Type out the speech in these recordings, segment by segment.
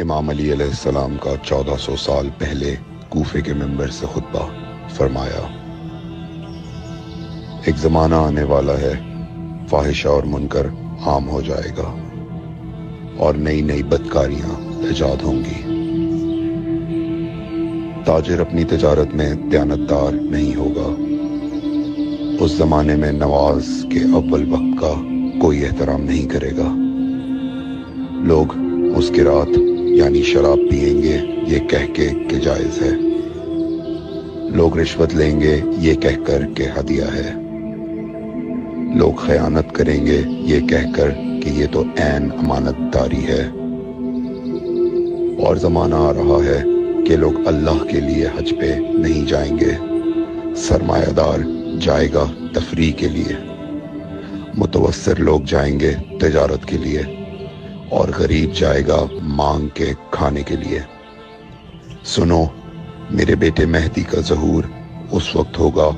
امام علی علیہ السلام کا 1400 سال پہلے کوفے کے منبر سے خطبہ فرمایا، ایک زمانہ آنے والا ہے، فاحشہ اور منکر عام ہو جائے گا اور نئی نئی بدکاریاں ایجاد ہوں گی۔ تاجر اپنی تجارت میں دیانتدار نہیں ہوگا۔ اس زمانے میں نماز کے اول وقت کا کوئی احترام نہیں کرے گا۔ لوگ مسکرات یعنی شراب پئیں گے یہ کہہ کے کہ جائز ہے۔ لوگ رشوت لیں گے یہ کہہ کر کہ ہدیہ ہے۔ لوگ خیانت کریں گے یہ کہہ کر کہ یہ تو عین امانت داری ہے۔ اور زمانہ آ رہا ہے کہ لوگ اللہ کے لیے حج پہ نہیں جائیں گے، سرمایہ دار جائے گا تفریح کے لیے، متوسر لوگ جائیں گے تجارت کے لیے، اور غریب جائے گا مانگ کے کھانے کے لیے۔ سنو، میرے بیٹے مہدی کا ظہور اس وقت ہوگا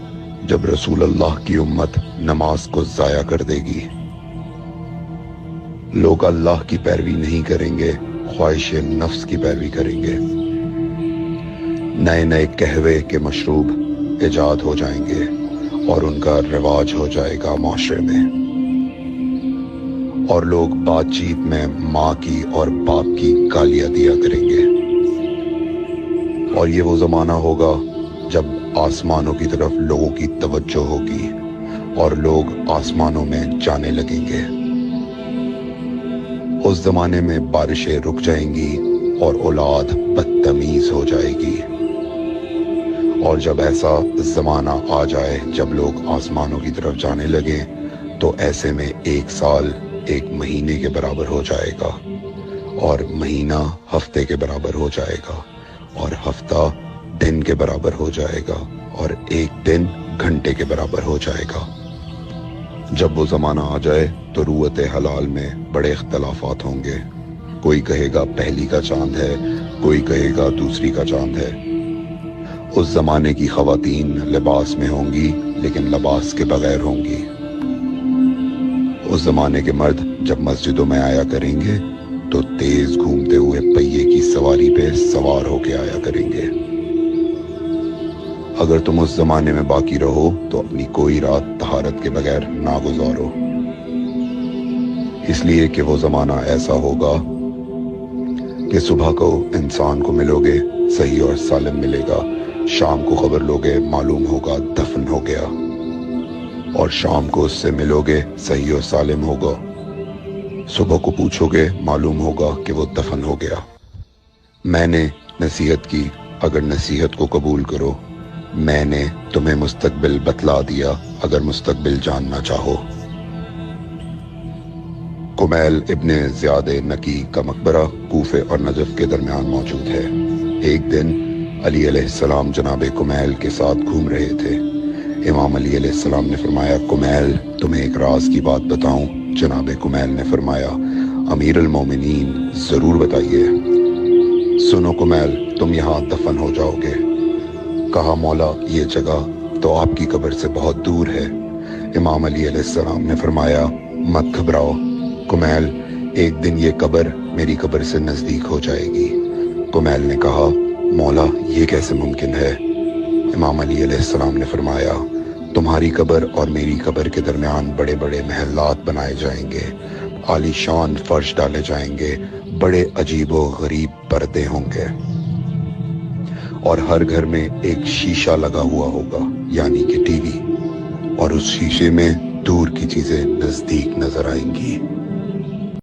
جب رسول اللہ کی امت نماز کو ضائع کر دے گی۔ لوگ اللہ کی پیروی نہیں کریں گے، خواہش نفس کی پیروی کریں گے۔ نئے نئے قہوے کے مشروب ایجاد ہو جائیں گے اور ان کا رواج ہو جائے گا معاشرے میں، اور لوگ بات چیت میں ماں کی اور باپ کی گالیاں دیا کریں گے۔ اور یہ وہ زمانہ ہوگا جب آسمانوں کی طرف لوگوں کی توجہ ہوگی اور لوگ آسمانوں میں جانے لگیں گے۔ اس زمانے میں بارشیں رک جائیں گی اور اولاد بدتمیز ہو جائے گی۔ اور جب ایسا زمانہ آ جائے جب لوگ آسمانوں کی طرف جانے لگیں تو ایسے میں ایک سال ایک مہینے کے برابر ہو جائے گا، اور مہینہ ہفتے کے برابر ہو جائے گا، اور ہفتہ دن کے برابر ہو جائے گا، اور ایک دن گھنٹے کے برابر ہو جائے گا۔ جب وہ زمانہ آ جائے تو روت حلال میں بڑے اختلافات ہوں گے۔ کوئی کہے گا پہلی کا چاند ہے، کوئی کہے گا دوسری کا چاند ہے۔ اس زمانے کی خواتین لباس میں ہوں گی لیکن لباس کے بغیر ہوں گی۔ اس زمانے کے مرد جب مسجدوں میں آیا کریں گے تو تیز گھومتے ہوئے پہیے کی سواری پہ سوار ہو کے آیا کریں گے۔ اگر تم اس زمانے میں باقی رہو تو اپنی کوئی رات طہارت کے بغیر نہ گزارو، اس لیے کہ وہ زمانہ ایسا ہوگا کہ صبح کو انسان کو ملو گے صحیح اور سالم ملے گا، شام کو خبر لوگے معلوم ہوگا دفن ہو گیا، اور شام کو اس سے ملو گے صحیح اور سالم ہوگا، صبح کو پوچھو گے معلوم ہوگا کہ وہ دفن ہو گیا۔ میں نے نصیحت کی، اگر نصیحت کو قبول کرو، میں نے تمہیں مستقبل بتلا دیا اگر مستقبل جاننا چاہو۔ کمیل ابن زیاد نکی کا مقبرہ کوفے اور نجف کے درمیان موجود ہے۔ ایک دن علی علیہ السلام جناب کمیل کے ساتھ گھوم رہے تھے۔ امام علی علیہ السلام نے فرمایا، کمیل تمہیں ایک راز کی بات بتاؤں؟ جناب کمیل نے فرمایا، امیر المومنین ضرور بتائیے۔ سنو کمیل، تم یہاں دفن ہو جاؤ گے۔ کہا، مولا یہ جگہ تو آپ کی قبر سے بہت دور ہے۔ امام علی علیہ السلام نے فرمایا، مت گھبراؤ کمیل، ایک دن یہ قبر میری قبر سے نزدیک ہو جائے گی۔ کمیل نے کہا، مولا یہ کیسے ممکن ہے؟ امام علی علیہ السلام نے فرمایا، تمہاری قبر اور میری قبر کے درمیان بڑے بڑے محلات بنائے جائیں گے، عالی شان فرش ڈالے جائیں گے، بڑے عجیب و غریب پردے ہوں گے، اور ہر گھر میں ایک شیشہ لگا ہوا ہوگا یعنی کہ ٹی وی، اور اس شیشے میں دور کی چیزیں نزدیک نظر آئیں گی۔